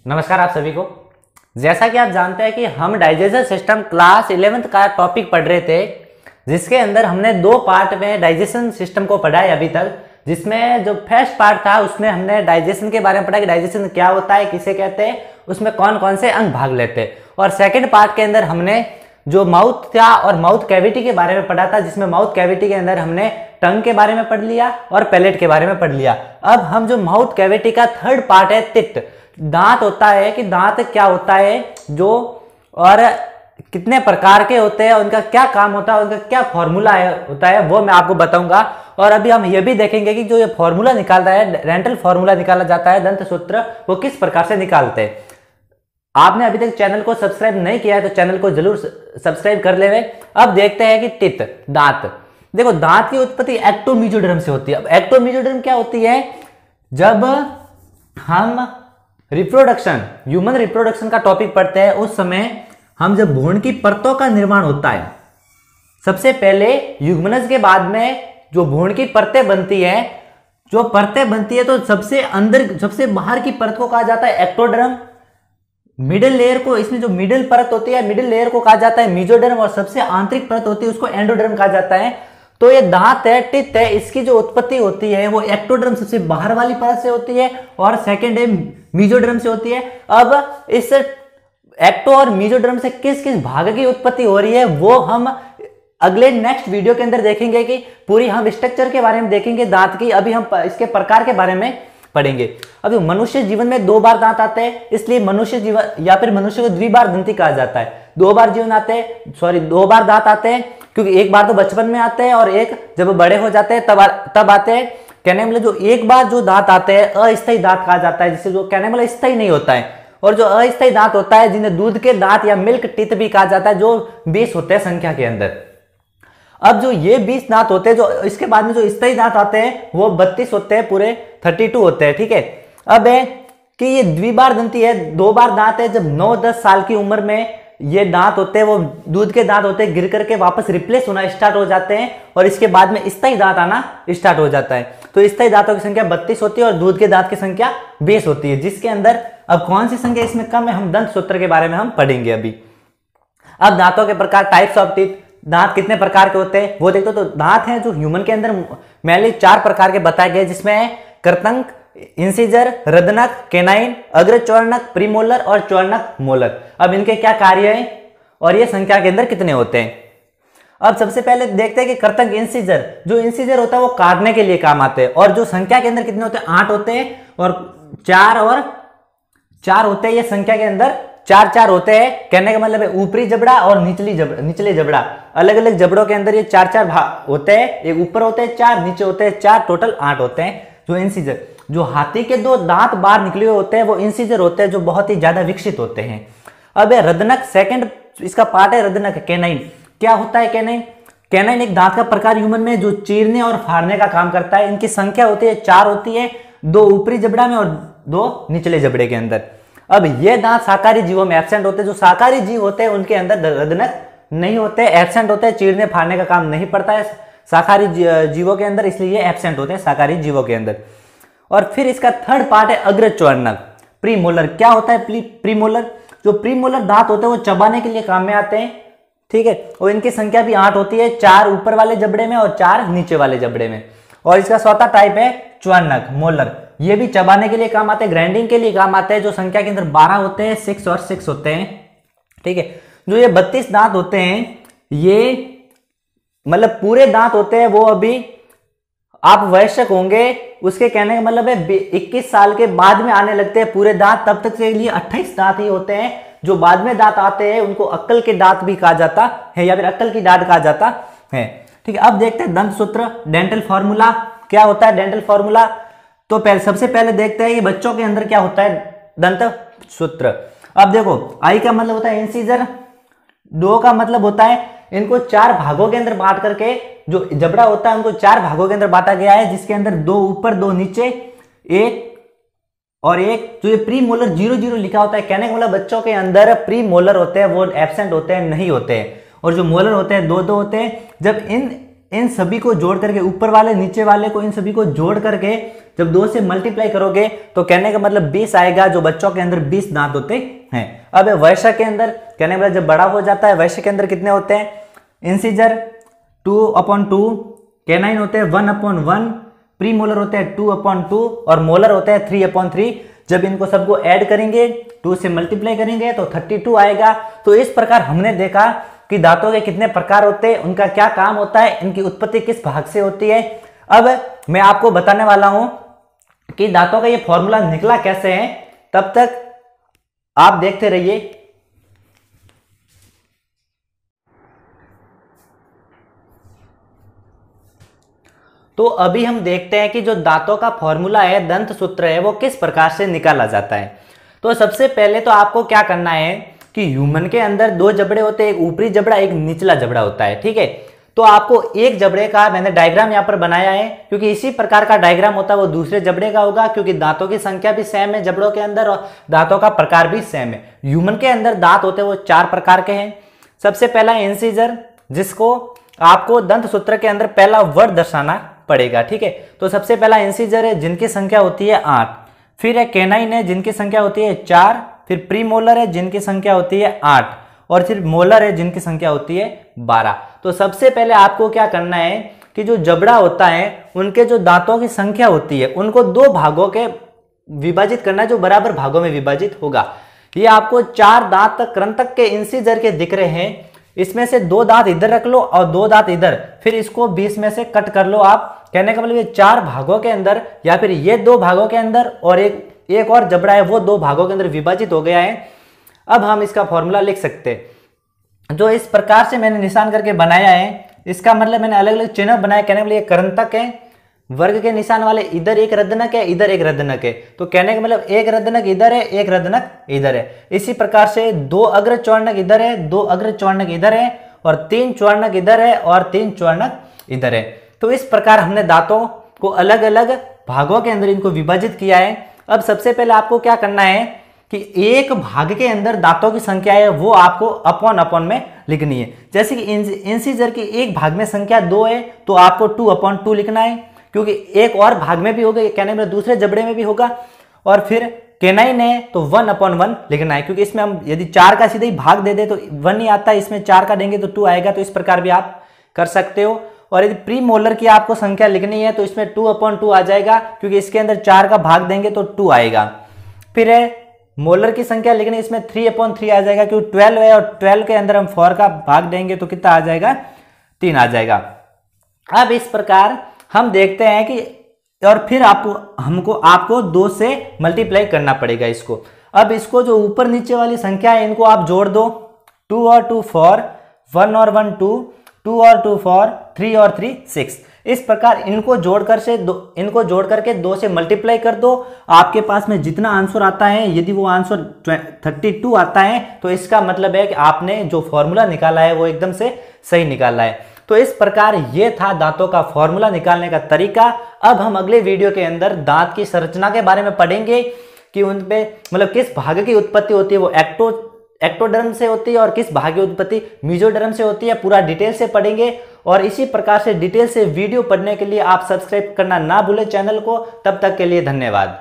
नमस्कार आप सभी को। जैसा कि आप जानते हैं कि हम डाइजेशन सिस्टम क्लास 11th का टॉपिक पढ़ रहे थे, जिसके अंदर हमने दो पार्ट में डाइजेशन सिस्टम को पढ़ा है अभी तक। जिसमें जो फर्स्ट पार्ट था उसमें हमने डाइजेशन के बारे में पढ़ा कि डाइजेशन क्या होता है, किसे कहते हैं, उसमें कौन कौन से अंग भाग लेते हैं। और सेकेंड पार्ट के अंदर हमने जो माउथ था और माउथ कैविटी के बारे में पढ़ा था, जिसमें माउथ कैविटी के अंदर हमने टंग के बारे में पढ़ लिया और पैलेट के बारे में पढ़ लिया। अब हम जो माउथ कैविटी का थर्ड पार्ट है, तित्त, दांत होता है कि दांत क्या होता है, जो और कितने प्रकार के होते हैं, उनका क्या काम होता है, उनका क्या फॉर्मूला होता है, वो मैं आपको बताऊंगा। और अभी हम ये भी देखेंगे कि जो ये फॉर्मूला निकालता है, डेंटल फॉर्मूला निकाला जाता है, दंत सूत्र, वो किस प्रकार से निकालते हैं। आपने अभी तक चैनल को सब्सक्राइब नहीं किया है तो चैनल को जरूर सब्सक्राइब कर लेवे। अब देखते हैं कि तित्त, दांत। देखो, दांत की उत्पत्ति एक्टोमीजोडर्म से होती है। अब एक्टोमीजोडर्म क्या होती है? जब हम रिप्रोडक्शन, ह्यूमन रिप्रोडक्शन का टॉपिक पढ़ते हैं, उस समय हम जब भ्रूण की परतों का निर्माण होता है, सबसे पहले ह्यूमनस के बाद में जो भ्रूण की परतें बनती है, जो परतें बनती है, तो सबसे अंदर, सबसे बाहर की परत को कहा जाता है एक्टोडर्म। मिडिल लेयर को, इसमें जो मिडिल परत होती है, मिडिल लेयर को कहा जाता है मेसोडर्म, और सबसे आंतरिक परत होती है उसको एंडोडर्म कहा जाता है। तो ये दांत है, टिथ है, इसकी जो उत्पत्ति होती है वो एक्टोडर्म सबसे बाहर वाली परत से होती है और सेकंड है मेसोडर्म से होती है। अब इस एक्टो और मेसोडर्म से किस किस भाग की उत्पत्ति हो रही है वो हम अगले नेक्स्ट वीडियो के अंदर देखेंगे कि पूरी हम स्ट्रक्चर के बारे में देखेंगे दांत की। अभी हम इसके प्रकार के बारे में पढ़ेंगे। अभी मनुष्य जीवन में 2 बार दांत आते हैं, इसलिए मनुष्य जीवन या फिर मनुष्य को द्विबार दंती कहा जाता है। 2 बार जीवन आते हैं, 2 बार दांत आते हैं, क्योंकि एक बार तो बचपन में आते हैं और एक जब बड़े हो जाते हैं तब आते हैं। कहने मतलब जो एक बार जो दांत आते हैं अस्थायी दांत कहा जाता है, जिससे जो कहने मतलब स्थायी नहीं होता है। और जो अस्थायी दांत होता है, जिन्हें दूध के दांत या मिल्क टीथ भी कहा जाता है, जो 20 होते हैं संख्या के अंदर। अब जो ये 20 दांत होते हैं, जो इसके बाद में जो स्थायी दांत आते हैं वो 32 होते हैं, पूरे 32 होते हैं। ठीक है। अब है कि ये द्विबार दंती है, 2 बार दांत है। जब 9-10 साल की उम्र में ये दांत होते हैं, वो दूध के दांत होते हैं, गिर करके वापस रिप्लेस होना स्टार्ट हो जाते हैं और इसके बाद में स्थायी दांत आना स्टार्ट हो जाता है। तो स्थायी दांतों की संख्या 32 होती है और दूध के दांत की संख्या 20 होती है, जिसके अंदर अब कौन सी संख्या इसमें कम है, हम दंत सूत्र के बारे में हम पढ़ेंगे अभी। अब दांतों के प्रकार, टाइप्स ऑफ टीथ, दांत कितने प्रकार के होते हैं वो देखो। तो दांत हैं जो ह्यूमन के अंदर मेनली 4 प्रकार के बताए गए, जिसमें कृंतक, इंसिजर, रदनक, केनाइन, अग्रचौर्णक, प्रीमोलर और चौर्णक मोलर। अब इनके क्या कार्य हैं और ये संख्या के अंदर कितने होते हैं। अब सबसे पहले देखते हैं कि कृंतक, इंसिजर, जो इंसिजर होता है वो काटने के लिए काम आते हैं, और जो संख्या के अंदर कितने होते हैं, 8 होते हैं, और 4 होते हैं। ये संख्या के अंदर 4 होते हैं। कहने का मतलब है ऊपरी जबड़ा और निचले जबड़ा, अलग अलग जबड़ों के अंदर ये 4 भाग होते हैं। एक ऊपर होते हैं 4, नीचे होते हैं 4, टोटल 8 होते हैं। जो इंसिजर, जो हाथी के 2 दांत बाहर निकले हुए होते हैं वो इंसिजर होते हैं, जो बहुत ही ज्यादा विकसित होते हैं। अब रदनक, सेकंड इसका पार्ट है रदनक। कैनाइन, क्या होता है कैनाइन? कैनाइन एक दांत का प्रकार ह्यूमन में जो चीरने और फाड़ने का काम करता है। इनकी संख्या होती है 4 होती है, 2 ऊपरी जबड़ा में और 2 निचले जबड़े के अंदर। अब ये दांत शाकाहारी जीवों में एब्सेंट होते हैं। जो शाकाहारी जीव होते हैं उनके अंदर रदनक नहीं होते, एब्सेंट होते हैं, चीरने फाड़ने का काम नहीं पड़ता है शाकाहारी जीवों के अंदर, इसलिए ये एब्सेंट होते हैं शाकाहारी जीवों के अंदर। और फिर इसका थर्ड पार्ट है अग्रचौर्णक, प्रीमोलर। क्या होता है प्रीमोलर? जो प्रीमोलर दांत होते हैं वो चबाने के लिए काम में आते हैं। ठीक है। और इनकी संख्या भी 8 होती है, 4 ऊपर वाले जबड़े में और 4 नीचे वाले जबड़े में। और इसका चौथा टाइप है चौर्णक, मोलर। ये भी चबाने के लिए काम आते हैं, ग्राइंडिंग के लिए काम आते हैं। जो संख्या के अंदर 12 होते हैं, 6 और 6 होते हैं। ठीक है। जो ये 32 दांत होते हैं, ये मतलब पूरे दांत होते हैं, वो अभी आप वयस्क होंगे उसके कहने का मतलब है 21 साल के बाद में आने लगते हैं पूरे दांत। तब तक के लिए 28 दांत ही होते हैं। जो बाद में दांत आते हैं उनको अक्कल के दांत भी कहा जाता है, या फिर अक्कल की डांट कहा जाता है। ठीक है। अब देखते हैं दंत सूत्र, डेंटल फॉर्मूला क्या होता है। डेंटल फॉर्मूला तो सबसे पहले देखते हैं कि बच्चों के अंदर क्या होता है, दंत सूत्र। अब देखो, आई का मतलब होता है इंसिजर, 2 का मतलब होता है, इनको 4 भागों के अंदर बांट करके, जो जबड़ा होता है उनको 4 भागों के अंदर बांटा गया है, जिसके अंदर 2 ऊपर 2 नीचे, 1 और 1। जो ये प्री मोलर 0-0 लिखा होता है, कहने का मतलब बच्चों के अंदर प्री मोलर होते हैं वो एब्सेंट होते हैं, नहीं होते हैं। और जो मोलर होते हैं 2-2 होते हैं। जब इन सभी को जोड़ करके, ऊपर वाले नीचे वाले को, इन सभी को जोड़ करके जब 2 से मल्टीप्लाई करोगे तो कहने का मतलब 20 आएगा, जो बच्चों के अंदर 20 दांत होते हैं। अब वैश्य के अंदर कहने का मतलब जब बड़ा हो जाता है, वैश्य के अंदर कितने होते हैं, इंसीजर 2/2, कैनाइन होते हैं 1/1, प्री मोलर होते हैं 2/2 और मोलर होते हैं 3/3। जब इनको सबको ऐड करेंगे, 2 से मल्टीप्लाई करेंगे तो 32 आएगा। तो इस प्रकार हमने देखा कि दांतों के कितने प्रकार होते हैं, उनका क्या काम होता है, इनकी उत्पत्ति किस भाग से होती है। अब मैं आपको बताने वाला हूं कि दांतों का ये फॉर्मूला निकला कैसे है, तब तक आप देखते रहिए। तो अभी हम देखते हैं कि जो दांतों का फॉर्मूला है, दंत सूत्र है, वो किस प्रकार से निकाला जाता है। तो सबसे पहले तो आपको क्या करना है कि ह्यूमन के अंदर 2 जबड़े होते हैं, एक ऊपरी जबड़ा, एक निचला जबड़ा होता है, ठीक है। तो आपको एक जबड़े का मैंने डायग्राम यहाँ पर बनाया है, क्योंकि इसी प्रकार का डायग्राम होता है वो दूसरे जबड़े का होगा, क्योंकि दांतों की संख्या भी सेम है जबड़ों के अंदर और दांतों का प्रकार भी सेम है। ह्यूमन के अंदर दांत होते हैं वो 4 प्रकार के हैं। सबसे पहला इंसीजर, जिसको आपको दंत सूत्र के अंदर पहला वर्ड दर्शाना पड़ेगा, ठीक है। तो सबसे पहला इंसीजर है जिनकी संख्या होती है 8, फिर है कैनाइन है जिनकी संख्या होती है 4, फिर प्री मोलर है जिनकी संख्या होती है 8 और फिर मोलर है जिनकी संख्या होती है 12। तो सबसे पहले आपको क्या करना है कि जो जबड़ा होता है उनके जो दांतों की संख्या होती है उनको 2 भागों के विभाजित करना है, जो बराबर भागों में विभाजित होगा। ये आपको 4 दांत तक कृंतक के इंसीजर के दिख रहे हैं, इसमें से 2 दांत इधर रख लो और 2 दांत इधर, फिर इसको 20 में से कट कर लो आप। कहने का मतलब ये 4 भागों के अंदर या फिर ये 2 भागों के अंदर और एक और जबड़ा है वो 2 भागों के अंदर विभाजित हो गया है। अब हम इसका फॉर्मूला लिख सकते हैं, जो इस प्रकार से मैंने निशान करके बनाया है। इसका मतलब मैंने अलग अलग चिन्ह बनाया, कहने के लिए कृंतक है, वर्ग के निशान वाले इधर एक रद्दनक है, इधर एक रद्दनक है। तो कहने का मतलब एक रद्दनक इधर है, एक रद्दनक इधर है। इसी प्रकार से 2 अग्र चौर्णक इधर है, 2 अग्र चौर्णक इधर है और 3 चौर्णक इधर है और 3 चौर्णक इधर है। तो इस प्रकार हमने दांतों को अलग अलग भागों के अंदर इनको विभाजित किया है। अब सबसे पहले आपको क्या करना है कि एक भाग के अंदर दांतों की संख्या है वो आपको अपॉन में लिखनी है। जैसे कि इंसीजर की एक भाग में संख्या 2 है तो आपको 2/2 लिखना है, क्योंकि एक और भाग में भी होगा, कहने में दूसरे जबड़े में भी होगा। और फिर कैनाइन है तो 1/1 लिखना है, क्योंकि इसमें हम यदि 4 का सीधे ही भाग दे दे तो 1 ही आता है, इसमें 4 का देंगे तो 2 आएगा। तो इस प्रकार भी आप कर सकते हो। और यदि प्री मोलर की आपको संख्या लिखनी है तो इसमें 2/2 आ जाएगा, क्योंकि इसके अंदर 4 का भाग देंगे तो 2 आएगा। फिर है मोलर की संख्या लिखनी, इसमें 3/3 आ जाएगा, क्योंकि 12 है और 12 के अंदर हम 4 का भाग देंगे तो कितना आ जाएगा, 3 आ जाएगा। अब इस प्रकार हम देखते हैं कि और फिर आपको 2 से मल्टीप्लाई करना पड़ेगा इसको। अब इसको जो ऊपर नीचे वाली संख्या है इनको आप जोड़ दो, 2 और 2 4, 1 और 1 2, 2 और 2 4, 3 और 3 6। इस प्रकार इनको जोड़ करके 2 से मल्टीप्लाई कर दो। आपके पास में जितना आंसर आता है, यदि वो आंसर 32 आता है तो इसका मतलब है कि आपने जो फॉर्मूला निकाला है वो एकदम से सही निकाला है। तो इस प्रकार ये था दांतों का फॉर्मूला निकालने का तरीका। अब हम अगले वीडियो के अंदर दांत की संरचना के बारे में पढ़ेंगे कि उनपे मतलब किस भाग की उत्पत्ति होती है, वो एक्टोडर्म से होती है और किस भाग की उत्पत्ति मेसोडर्म से होती है। पूरा डिटेल से पढ़ेंगे और इसी प्रकार से डिटेल से वीडियो पढ़ने के लिए आप सब्सक्राइब करना ना भूलें चैनल को। तब तक के लिए धन्यवाद।